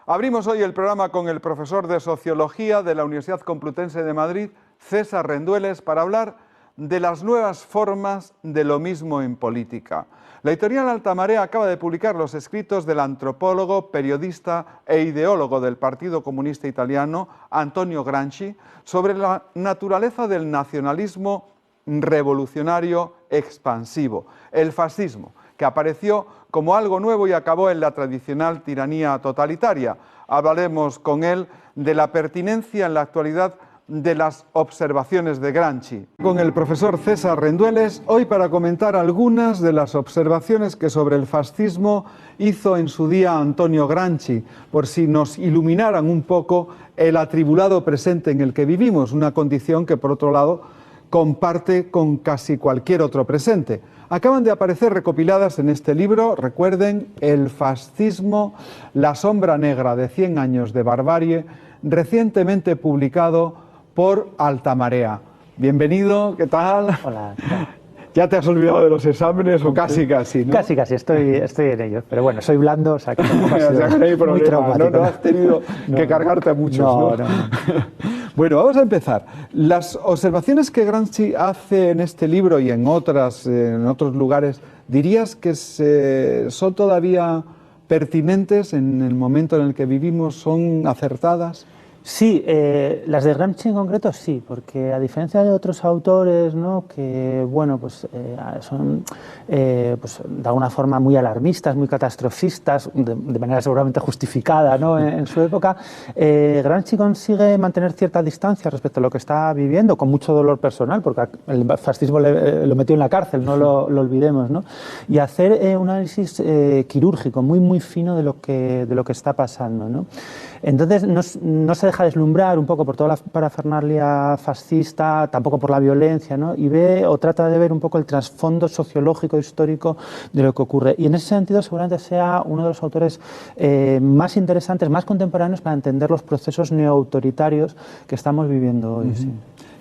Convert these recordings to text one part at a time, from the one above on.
Abrimos hoy el programa con el profesor de Sociología de la Universidad Complutense de Madrid, César Rendueles, para hablar de las nuevas formas de lo mismo en política. La editorial Altamarea acaba de publicar los escritos del antropólogo, periodista e ideólogo del Partido Comunista Italiano, Antonio Gramsci, sobre la naturaleza del nacionalismo revolucionario expansivo, el fascismo, que apareció como algo nuevo y acabó en la tradicional tiranía totalitaria. Hablaremos con él de la pertinencia en la actualidad de las observaciones de Gramsci. Con el profesor César Rendueles, hoy para comentar algunas de las observaciones que sobre el fascismo hizo en su día Antonio Gramsci, por si nos iluminaran un poco el atribulado presente en el que vivimos, una condición que por otro lado comparte con casi cualquier otro presente. Acaban de aparecer recopiladas en este libro, recuerden, El fascismo, la sombra negra de 100 años de barbarie, recientemente publicado por Altamarea. Bienvenido, ¿qué tal? Hola. ¿Ya te has olvidado de los exámenes o casi, ¿no? Casi, estoy en ello. Pero bueno, soy blando, o sea que tampoco ha sido no hay problema, muy traumático. No has tenido que cargarte a muchos, ¿no? Bueno, vamos a empezar. Las observaciones que Gramsci hace en este libro y en otros lugares, ¿dirías que son todavía pertinentes en el momento en el que vivimos? ¿Son acertadas? Sí, las de Gramsci en concreto sí, porque a diferencia de otros autores, ¿no?, que bueno, pues son pues, de alguna forma muy alarmistas, muy catastrofistas, de manera seguramente justificada, ¿no?, en su época, Gramsci consigue mantener cierta distancia respecto a lo que está viviendo, con mucho dolor personal, porque el fascismo lo metió en la cárcel, no lo olvidemos, ¿no?, y hacer un análisis quirúrgico, muy fino de lo que está pasando, ¿no? Entonces no se deja deslumbrar un poco por toda la parafernalia fascista, tampoco por la violencia, ¿no?, y ve o trata de ver un poco el trasfondo sociológico, histórico de lo que ocurre. Y en ese sentido seguramente sea uno de los autores más interesantes, más contemporáneos para entender los procesos neoautoritarios que estamos viviendo hoy. Sí.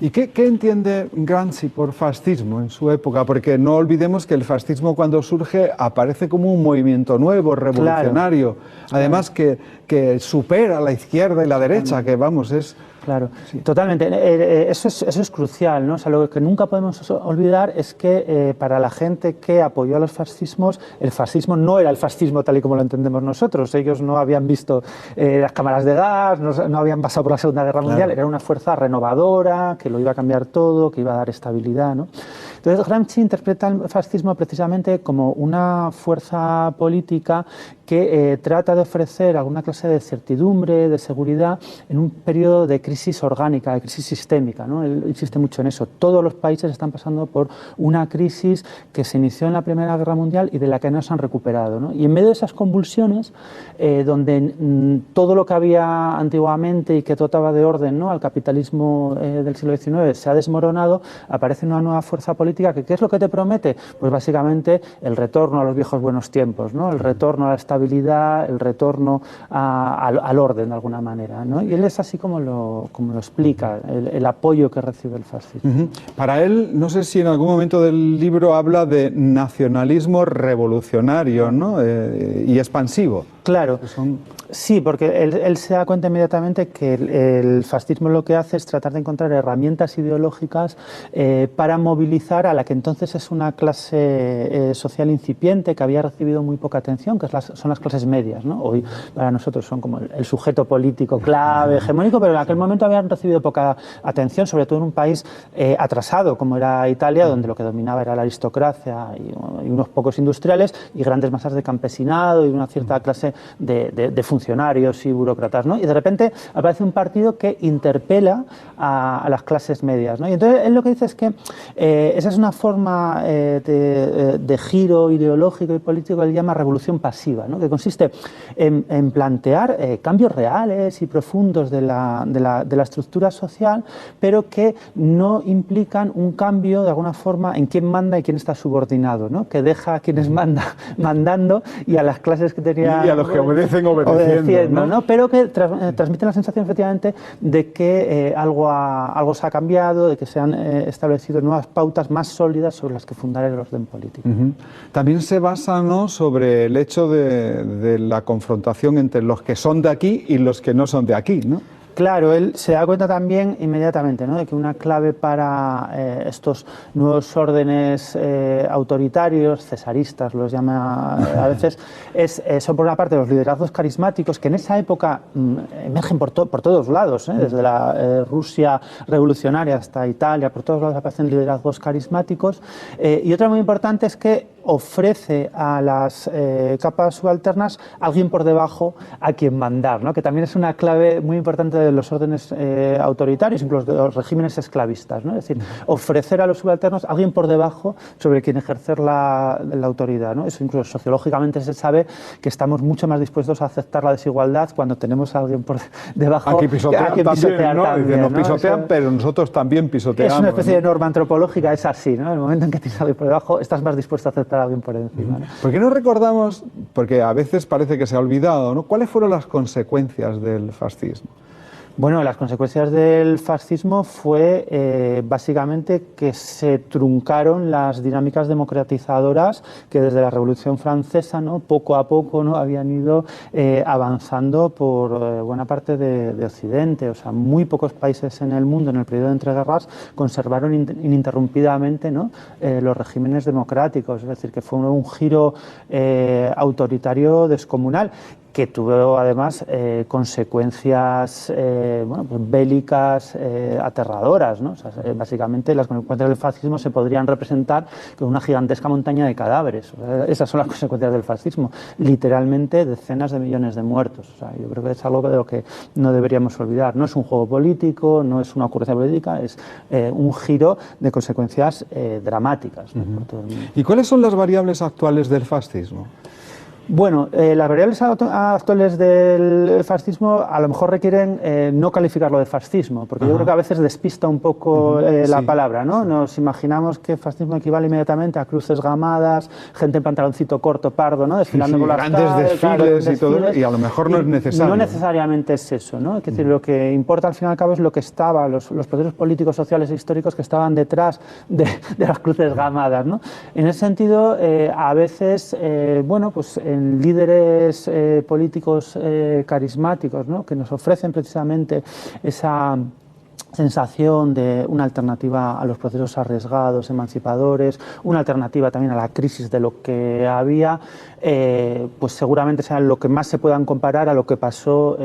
¿Y qué entiende Gramsci por fascismo en su época? Porque no olvidemos que el fascismo, cuando surge, aparece como un movimiento nuevo, revolucionario, además que supera a la izquierda y la derecha, que vamos, es... Claro, sí. Totalmente. Eso es crucial, ¿no? O sea, lo que nunca podemos olvidar es que para la gente que apoyó a los fascismos, el fascismo no era el fascismo tal y como lo entendemos nosotros. Ellos no habían visto las cámaras de gas, no habían pasado por la Segunda Guerra Mundial. Era una fuerza renovadora, que lo iba a cambiar todo, que iba a dar estabilidad, ¿no? Entonces Gramsci interpreta el fascismo precisamente como una fuerza política que trata de ofrecer alguna clase de certidumbre, de seguridad, en un periodo de crisis orgánica, de crisis sistémica, ¿no? Él insiste mucho en eso. Todos los países están pasando por una crisis que se inició en la Primera Guerra Mundial y de la que no se han recuperado, ¿no? Y en medio de esas convulsiones, donde todo lo que había antiguamente y que dotaba de orden, ¿no?, al capitalismo del siglo XIX se ha desmoronado, aparece una nueva fuerza política que, ¿qué es lo que te promete? Pues básicamente el retorno a los viejos buenos tiempos, ¿no?, el retorno a la estabilidad, el retorno al orden de alguna manera, ¿no? Y él es así como lo explica, el apoyo que recibe el fascismo. Para él, no sé si en algún momento del libro habla de nacionalismo revolucionario, ¿no?, y expansivo. Claro, sí, porque él se da cuenta inmediatamente que el fascismo lo que hace es tratar de encontrar herramientas ideológicas para movilizar a la que entonces es una clase social incipiente que había recibido muy poca atención, que son las clases medias, ¿no? Hoy para nosotros son como el sujeto político clave, hegemónico, pero en aquel momento habían recibido poca atención, sobre todo en un país atrasado como era Italia, donde lo que dominaba era la aristocracia y unos pocos industriales y grandes masas de campesinado y una cierta clase de funcionarios y burócratas, ¿no? Y de repente aparece un partido que interpela a las clases medias, ¿no? Y entonces él lo que dice es que esa es una forma de giro ideológico y político que él llama revolución pasiva, ¿no?, que consiste en plantear cambios reales y profundos de la estructura social, pero que no implican un cambio de alguna forma en quién manda y quién está subordinado, ¿no?, que deja a quienes mandando y a las clases que tenía los que obedecen obedeciendo, ¿no? Pero que transmiten la sensación efectivamente de que algo se ha cambiado, de que se han establecido nuevas pautas más sólidas sobre las que fundar el orden político. También se basa, ¿no?, sobre el hecho de la confrontación entre los que son de aquí y los que no son de aquí, ¿no? Claro, él se da cuenta también inmediatamente, ¿no?, de que una clave para estos nuevos órdenes autoritarios, cesaristas los llama a veces, son por una parte los liderazgos carismáticos que en esa época emergen por todos lados, desde la Rusia revolucionaria hasta Italia, por todos lados aparecen liderazgos carismáticos, y otra muy importante es que ofrece a las capas subalternas alguien por debajo a quien mandar, ¿no?, que también es una clave muy importante de los órdenes autoritarios, incluso de los regímenes esclavistas, ¿no? Es decir, ofrecer a los subalternos a alguien por debajo sobre quien ejercer la autoridad, ¿no? Eso incluso sociológicamente se sabe que estamos mucho más dispuestos a aceptar la desigualdad cuando tenemos a alguien por debajo. Aquí pisotean también, ¿no? También, nos ¿no? pisotean, Eso, pero nosotros también pisoteamos. Es una especie ¿no? de norma antropológica, es así, ¿no? En el momento en que tienes a alguien por debajo, estás más dispuesto a aceptar a alguien por encima, ¿no? ¿Por qué no recordamos, porque a veces parece que se ha olvidado, ¿no?, cuáles fueron las consecuencias del fascismo? Bueno, las consecuencias del fascismo fue básicamente que se truncaron las dinámicas democratizadoras que desde la Revolución Francesa, ¿no?, poco a poco, ¿no?, habían ido avanzando por buena parte de Occidente. O sea, muy pocos países en el mundo en el periodo de entreguerras conservaron ininterrumpidamente, ¿no?, los regímenes democráticos. Es decir, que fue un giro autoritario descomunal, que tuvo además consecuencias pues bélicas aterradoras, ¿no? O sea, básicamente las consecuencias del fascismo se podrían representar con una gigantesca montaña de cadáveres. O sea, esas son las consecuencias del fascismo, literalmente decenas de millones de muertos. O sea, yo creo que es algo de lo que no deberíamos olvidar. No es un juego político, no es una ocurrencia política, es un giro de consecuencias dramáticas, ¿no?, por todo el mundo. ¿Y cuáles son las variables actuales del fascismo? Bueno, las variables actuales del fascismo a lo mejor requieren no calificarlo de fascismo, porque yo creo que a veces despista un poco la palabra, ¿no? Nos imaginamos que fascismo equivale inmediatamente a cruces gamadas, gente en pantaloncito corto, pardo, ¿no?, desfilando por las calles, desfiles y todo, y a lo mejor no es necesario. No necesariamente es eso, ¿no? Es decir, lo que importa al fin y al cabo es lo que estaba, los procesos políticos, sociales e históricos que estaban detrás de las cruces gamadas, ¿no? En ese sentido, a veces, bueno, pues en líderes políticos carismáticos, ¿no?, que nos ofrecen precisamente esa sensación de una alternativa a los procesos arriesgados, emancipadores, una alternativa también a la crisis de lo que había, pues seguramente sea lo que más se puedan comparar a lo que pasó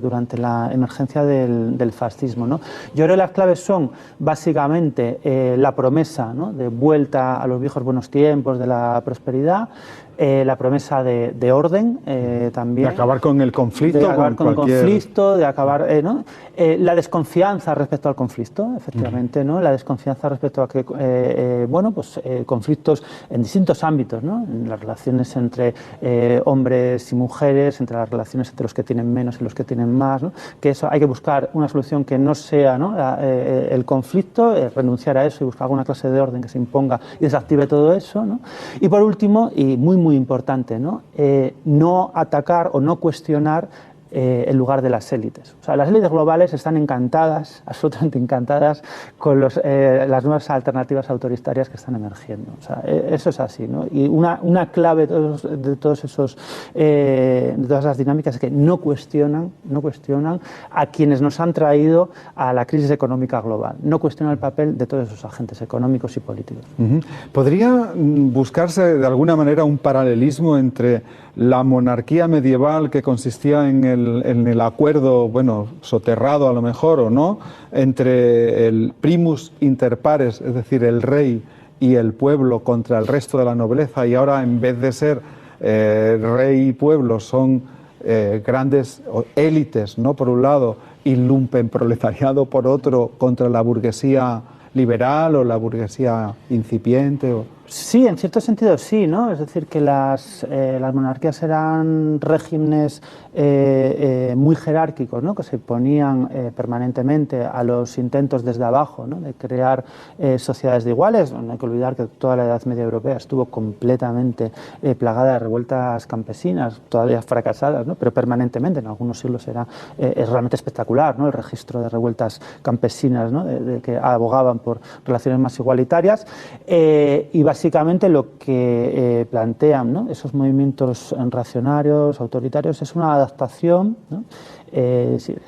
durante la emergencia del fascismo, ¿no? Yo creo que las claves son básicamente la promesa, ¿no?, de vuelta a los viejos buenos tiempos de la prosperidad, la promesa de orden también. De acabar con el conflicto. De acabar con el conflicto, de acabar, ¿no?, la desconfianza respecto al conflicto, efectivamente, ¿no?, la desconfianza respecto a que, bueno, pues conflictos en distintos ámbitos, ¿no?, en las relaciones entre hombres y mujeres, entre las relaciones entre los que tienen menos y los que tienen más, ¿no?, que eso hay que buscar una solución que no sea, ¿no?, el conflicto, renunciar a eso y buscar alguna clase de orden que se imponga y desactive todo eso, ¿no? Y por último, y muy importante, ¿no?, no atacar o no cuestionar el lugar de las élites. O sea, las élites globales están encantadas, absolutamente encantadas, con las nuevas alternativas autoritarias que están emergiendo. O sea, eso es así, ¿no? Y una clave de todas esas dinámicas es que no cuestionan a quienes nos han traído a la crisis económica global, no cuestionan el papel de todos esos agentes económicos y políticos. ¿Podría buscarse de alguna manera un paralelismo entre la monarquía medieval, que consistía en el acuerdo, bueno, soterrado a lo mejor o no, entre el primus inter pares, es decir, el rey y el pueblo contra el resto de la nobleza, y ahora en vez de ser rey y pueblo son grandes élites, ¿no?, por un lado, y lumpenproletariado por otro, contra la burguesía liberal o la burguesía incipiente? Sí, en cierto sentido sí, ¿no? Es decir, que las monarquías eran regímenes muy jerárquicos, ¿no? Que se oponían permanentemente a los intentos desde abajo, ¿no? De crear sociedades de iguales. No hay que olvidar que toda la Edad Media europea estuvo completamente plagada de revueltas campesinas, todavía fracasadas, ¿no? Pero permanentemente, en algunos siglos es realmente espectacular, ¿no? El registro de revueltas campesinas, ¿no? de que abogaban por relaciones más igualitarias, y básicamente lo que plantean, ¿no? Esos movimientos reaccionarios, autoritarios, es una adaptación, ¿no?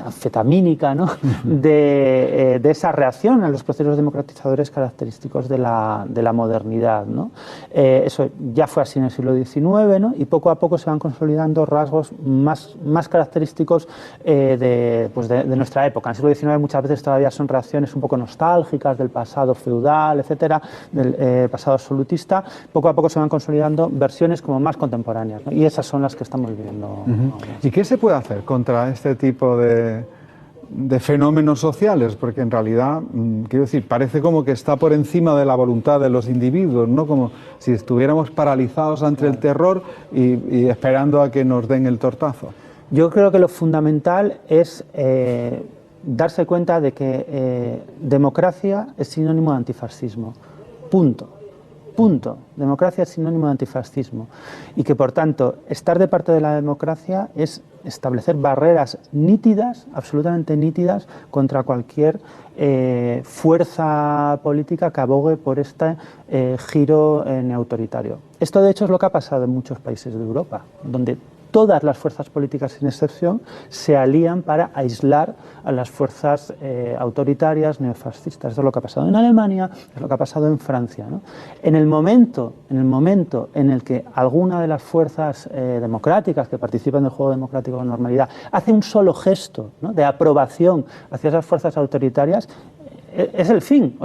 Anfetamínica, ¿no? de esa reacción a los procesos democratizadores característicos de la modernidad, ¿no? Eso ya fue así en el siglo XIX, ¿no? Y poco a poco se van consolidando rasgos más característicos de nuestra época. En el siglo XIX muchas veces todavía son reacciones un poco nostálgicas del pasado feudal, etcétera, del pasado absolutista. Poco a poco se van consolidando versiones como más contemporáneas, ¿no? Y esas son las que estamos viviendo ahora. ¿Y qué se puede hacer contra este tipo de fenómenos sociales? Porque en realidad, quiero decir, parece como que está por encima de la voluntad de los individuos, ¿no? Como si estuviéramos paralizados ante el terror y esperando a que nos den el tortazo. Yo creo que lo fundamental es darse cuenta de que democracia es sinónimo de antifascismo. Punto. Democracia es sinónimo de antifascismo. Y que, por tanto, estar de parte de la democracia es establecer barreras nítidas, absolutamente nítidas, contra cualquier fuerza política que abogue por este giro neoautoritario. Esto, de hecho, es lo que ha pasado en muchos países de Europa, donde todas las fuerzas políticas, sin excepción, se alían para aislar a las fuerzas autoritarias, neofascistas. Esto es lo que ha pasado en Alemania, es lo que ha pasado en Francia, ¿no? En el momento en el que alguna de las fuerzas democráticas que participan del juego democrático con normalidad hace un solo gesto, ¿no? De aprobación hacia esas fuerzas autoritarias, es el fin,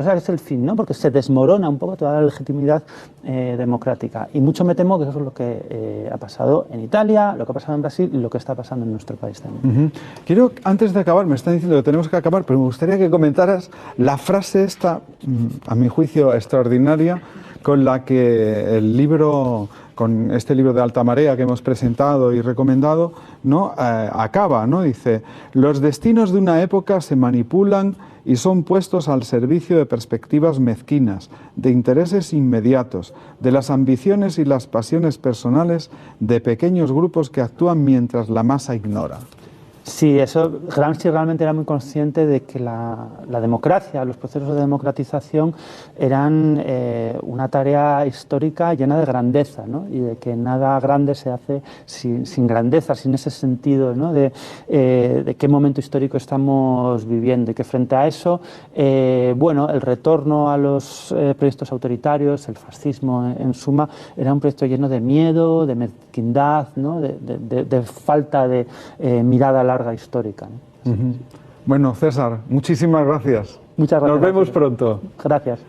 ¿no? Porque se desmorona un poco toda la legitimidad democrática. Y mucho me temo que eso es lo que ha pasado en Italia, lo que ha pasado en Brasil y lo que está pasando en nuestro país también. Quiero, antes de acabar, me están diciendo que tenemos que acabar, pero me gustaría que comentaras la frase esta, a mi juicio extraordinaria, con la que el libro, con este libro de Alta Marea que hemos presentado y recomendado, ¿no? Acaba, ¿no? Dice: los destinos de una época se manipulan y son puestos al servicio de perspectivas mezquinas, de intereses inmediatos, de las ambiciones y las pasiones personales de pequeños grupos que actúan mientras la masa ignora. Sí, Gramsci realmente era muy consciente de que la democracia, los procesos de democratización eran una tarea histórica llena de grandeza, ¿no? Y de que nada grande se hace sin grandeza, sin ese sentido, ¿no? de qué momento histórico estamos viviendo, y que frente a eso, el retorno a los proyectos autoritarios, el fascismo en suma, era un proyecto lleno de miedo, de mezquindad, ¿no? de falta de mirada larga histórica, ¿no? Bueno, César, muchísimas gracias. Muchas gracias. Nos vemos pronto. Gracias.